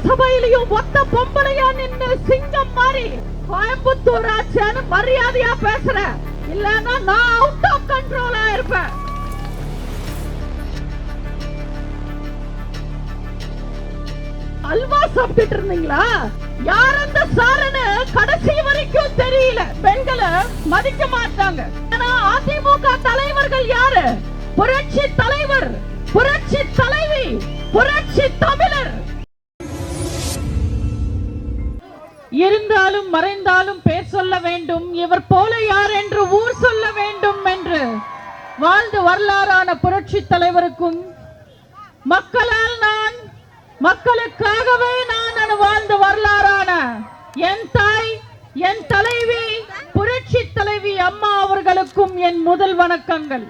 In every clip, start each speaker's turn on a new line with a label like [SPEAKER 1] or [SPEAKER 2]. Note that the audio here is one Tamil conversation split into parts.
[SPEAKER 1] சட்டசபையிலையும் ஒத்த பொம்பளையா நின்னு சிங்கம் மாதிரி கோயம்புத்தூர் ஆட்சியான்னு மரியாதையா பேசுற, இல்லன்னா நான் அவுட் ஆஃப் கண்ட்ரோலா இருப்பேன். அல்வா சாப்பிட்டு இருந்தீங்களா? யார் அந்த சாரன்னு கடைசி வரைக்கும் தெரியல. பெண்களை மதிக்க மாட்டாங்க. அதிமுக தலைவர்கள் யாரு? புரட்சி தலைவர், புரட்சி தலைவி, புரட்சி தமிழர். இருந்தாலும் மறைந்தாலும் பேர் சொல்ல வேண்டும், இவர் போல யார் என்று ஊர் சொல்ல வேண்டும் என்று வாழ்ந்து வரலாறான புரட்சி தலைவருக்கும் மக்களால் நான், மக்களுக்காகவே நான் வாழ்ந்து வரலாறான என் தாய், என் தலைவி, புரட்சி தலைவி அம்மா அவர்களுக்கும் என் முதல் வணக்கங்கள்.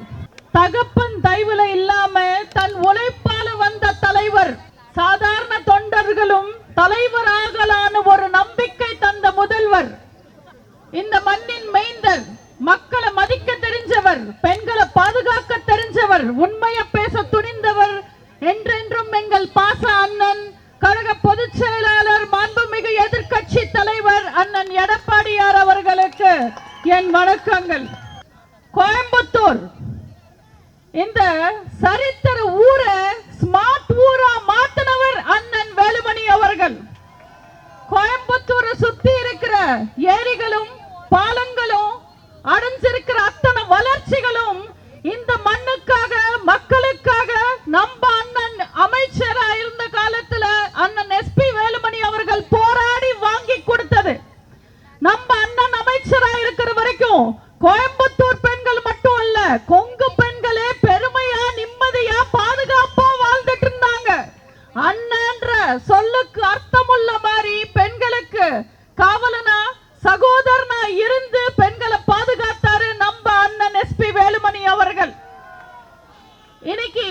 [SPEAKER 1] தகப்பன் தயவுல இல்லாம தன் உழைப்பால வந்த தலைவர், சாதாரண தொண்டர்களும் தலைவராகலான ஒரு நம்பிக்கை தந்த முதல்வர், இந்த மண்ணின் மைந்தர், மக்களை மதிக்க தெரிஞ்சவர், பெண்களை பாதுகாக்க தெரிஞ்சவர், உண்மையை பேச துணிந்தவர், என்றென்றும் எங்கள் பாச அண்ணன், கழக பொதுச் செயலாளர், மாண்புமிகு எதிர்க்கட்சி தலைவர் அண்ணன் எடப்பாடியார் அவர்களுக்கு என் வணக்கங்கள். கோயம்புத்தூர் இந்த சரித்திர ஊரை ஸ்மார்ட் ஊரா மாத்தினவர் அண்ணன் வேலுமணி அவர்கள். கோயம்புத்தூரை சுத்தி இருக்கிற ஏரிகளும் பாலங்களும் அடைஞ்சிருக்கிற அத்தனை வளர்ச்சிகளும் இந்த மண்ணுக்காக, மக்களுக்காக நம்ம அண்ணன் அமைச்சரா இருந்த காலத்துல அண்ணன் எஸ்பி வேலுமணி அவர்கள் போராடி வாங்கி கொடுத்தது. நம்ம அண்ணன் அமைச்சரா இருக்கிற வரைக்கும் கோயம்புத்தூர் பெண்கள் மட்டும் அல்ல, கொங்கு பெண்களே பெருமையா, நிம்மதியா, பாதுகாப்பா வாழ்ந்துட்டு இருந்தாங்க. அண்ணன்ற சொல்லுக்கு அர்த்தமுள்ள மாதிரி பெண்களுக்கு காவலனா, சகோதரனா இருந்து பெண்களை பாதுகாத்தாரு நம்ம அண்ணன் எஸ்பி வேலுமணி அவர்கள். இன்னைக்கு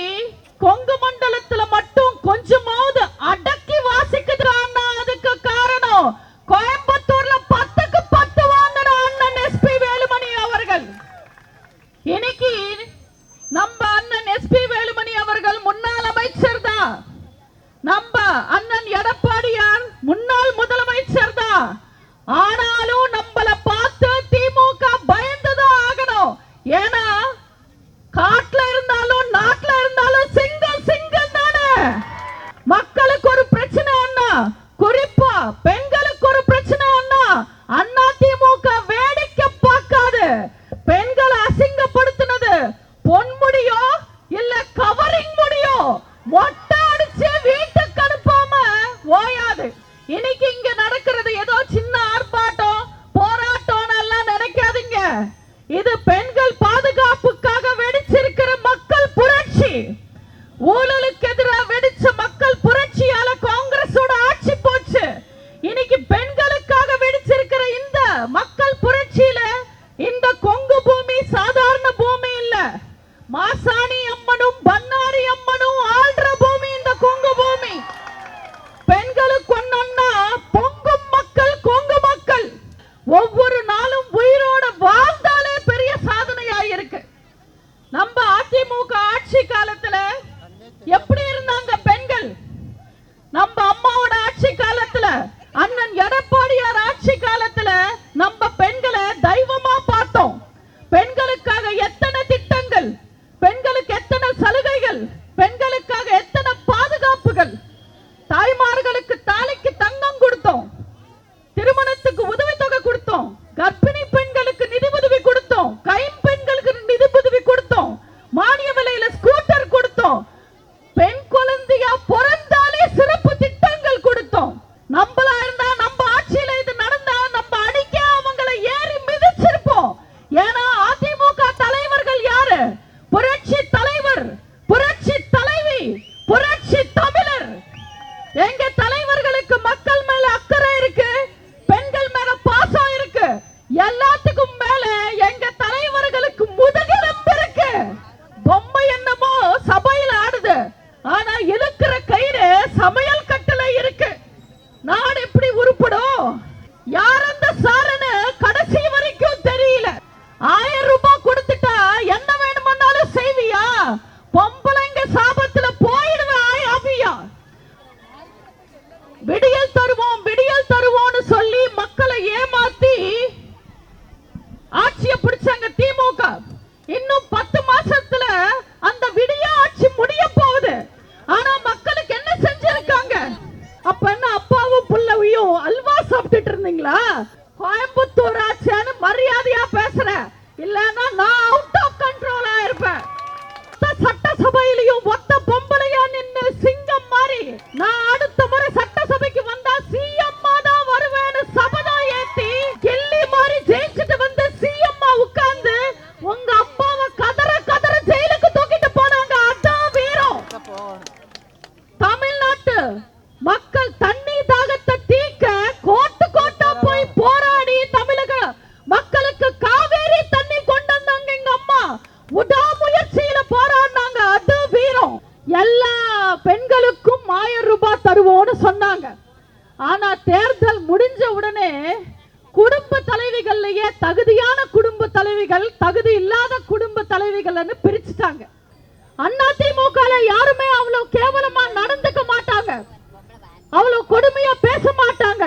[SPEAKER 1] கொங்கு மண்டலத்துல மட்டும் கொஞ்சமாவது அடக்கி வாசிக்குதுன்னா அதுக்கு காரணம் கோயம்புத்தூர்ல 10க்கு 10 வாங்கின அண்ணன் எஸ்பி வேலுமணி அவர்கள். இன்னைக்கு நம்ம அண்ணன் எஸ்பி வேலுமணி அவர்கள் முன்னாள் அமைச்சர் தான், நம்ம அண்ணன் எடப்பாடியார் முன்னாள் முதலமைச்சர் தான். ஆனாலும் நம்மள பார்த்து திமுக பயந்துதான் ஆகணும். ஏன்னா காட்டுல இருந்தாலும் நாட்டுல இருந்தாலும் சிங்கிள் சிங்கிள் தானே. மக்களுக்கு ஒரு பிரச்சனை அண்ணா, குறிப்பா பெண்களுக்கு ஒரு பிரச்சனை அண்ணா, அண்ணா திமுக வேடிக்கை பார்க்காது. பெண்களை அசிங்கப்படுத்தினது பொன்முடியோ இல்ல கவரிங் முடியோ மொட்டை அடிச்சு வீட்டுக்கு அனுப்பாம ஓயாது. இன்னைக்கு இங்க நடக்கிறது ஏதோ சின்ன ஆர்ப்பாட்டம், போராட்டம் எல்லாம் நினைக்காதீங்க. இது பெண்கள் பாதுகாப்புக்காக வெடிச்சிருக்கிற மக்கள் புரட்சி. ஊழலுக்கு எதிராக வெடிச்ச மக்கள் புரட்சியால காங்கிரஸோட ஆட்சி போச்சு. இன்னைக்கு பெண்களுக்காக வெடிச்சிருக்கிற இந்த மக்கள் புரட்சியில இந்த கொங்கு பூமி சாதாரண பூமி இல்ல. மாசாணி அம்மனும் பன்னாரி அம்மனும் ஆள்ற பூமி இந்த கொங்கு பூமி. பெண்களுக்கு ஒன்னா பொங்கும் மக்கள், கொங்கு மக்கள் ஒவ்வொரு நாளும் உயிரோட வாழ்ந்தாலே பெரிய சாதனையா இருக்கு. நம்ம அதிமுக ஆட்சி காலத்துல எப்படி இருந்தாங்க பெண்கள்? நம்ம அம்மாவோட ஆட்சி காலத்துல, அண்ணன் எடப்பாடியார் ஆட்சி காலத்துல நம்ம பெண்களை தெய்வமா பார்த்தோம். பெண்களுக்காக எத்தனை திட்டங்கள், பெண்களுக்கு எத்தனை சலுகைகள், பெண்களுக்காக எத்தனை பாதுகாப்புகள், தாய்மார்களுக்கு தாலிக்கு தங்கம் கொடுத்தோம், திருமணத்துக்கு உதவித்தொகை கொடுத்தோம், கர்ப்பிணி பெண்களுக்கு நிதி உதவி கொடுத்தோம், கைம்பெண்களுக்கு நிதி உதவி கொடுத்தோம், மானிய விலையில ஸ்கூட்டர் கொடுத்தோம், பெண் குழந்தையா பிறந்தாலே சிறப்பு திட்டங்கள் கொடுத்தோம். நம்மளா இருந்தா நம்ம ஆட்சியில இது நடந்தா நம்ம அடிக்க அவங்களை ஏறி மிதிச்சிருப்போம். ஏன்னா அதிமுக தலைவர்கள் யாரு? புரட்சி தலைவர், புரட்சி தலைவி, புரட்சி தமிழர். எங்க தலைவர்களுக்கு மக்கள் மேல அக்கறை இருக்கு, பெண்கள் மேல பாசம் இருக்கு. எல்லாத்துக்கும் மேல எங்க தலைவர்களுக்கு முதுகெலும்பு இருக்கு. பொம்மை என்னமோ சபையில ஆடுது, ஆனா இழுக்கிற கயிறு சமையல் கட்டளை இருக்கு. நாடு எப்படி உருப்படும்? யார் அந்த சாரன்னு கடைசி வரைக்கும் தெரியல. 1000 ரூபாய் கொடுத்துட்டா என்ன வேணும்னாலும் செய்வியா? பொம்பளைங்க சாபத்துல போயிடுவேன். விடியல் தருவோம் விடியல் தருவோம்னு சொல்லி மக்களை ஏமாத்தி ஆட்சியை பிடிச்சாங்க திமுக. இன்னும் 10 மாசத்துல அந்த விடிய ஆட்சி முடிய போகுது. ஆனா மக்களுக்கு என்ன செஞ்சிருக்காங்க? அப்ப என்ன அப்பாவும் புள்ளவையும் அல்வா சாப்பிட்டுட்டு இருந்தீங்களா? கோயம்புத்தூர் ஆட்சியான்னு மரியாதையா பேசுறேன், இல்லன்னா நான் அவுட் ஆஃப் கண்ட்ரோலா இருப்பேன். சட்டசபையிலையும் ஒத்த பொம்பளையா நின்னு சிங்கம் மாதிரி நான் அடுத்த முறை சட்டசபைக்கு வந்தா சிஎம் தான் வருவேன்னு சபதம் ஏத்தி கில்லி மாதிரி ஜெயிச்சுட்டு வந்து சிஎம் உட்கார்ந்து உங்க அப்பாவை கதற கதற ஜெயிலுக்கு தூக்கிட்டு போனாங்க. அதான் வீரம். தமிழ்நாட்டு மக்கள் தண்ணி தாகத்தை தீர்க்க கோட்டு கோட்டா போய் போராடி தமிழக மக்களுக்கு காவேரி தண்ணி கொண்டு வந்தாங்க. எங்க அம்மா விடாமுயற்சியில போராடினாங்க. அது வீரம். எல்லா பெண்களுக்கும் 1000 ரூபாய் தருவோம்னு சொன்னாங்க. ஆனா தேர்தல் முடிஞ்ச உடனே குடும்ப தலைவிகள்லயே தகுதியான குடும்ப தலைவிகள், தகுதி இல்லாத குடும்ப தலைவிகள்னு பிரிச்சுட்டாங்க. அதிமுக யாருமே அவ்வளவு கேவலமா நடந்துக்க மாட்டாங்க, அவ்வளவு கொடுமையா பேச மாட்டாங்க.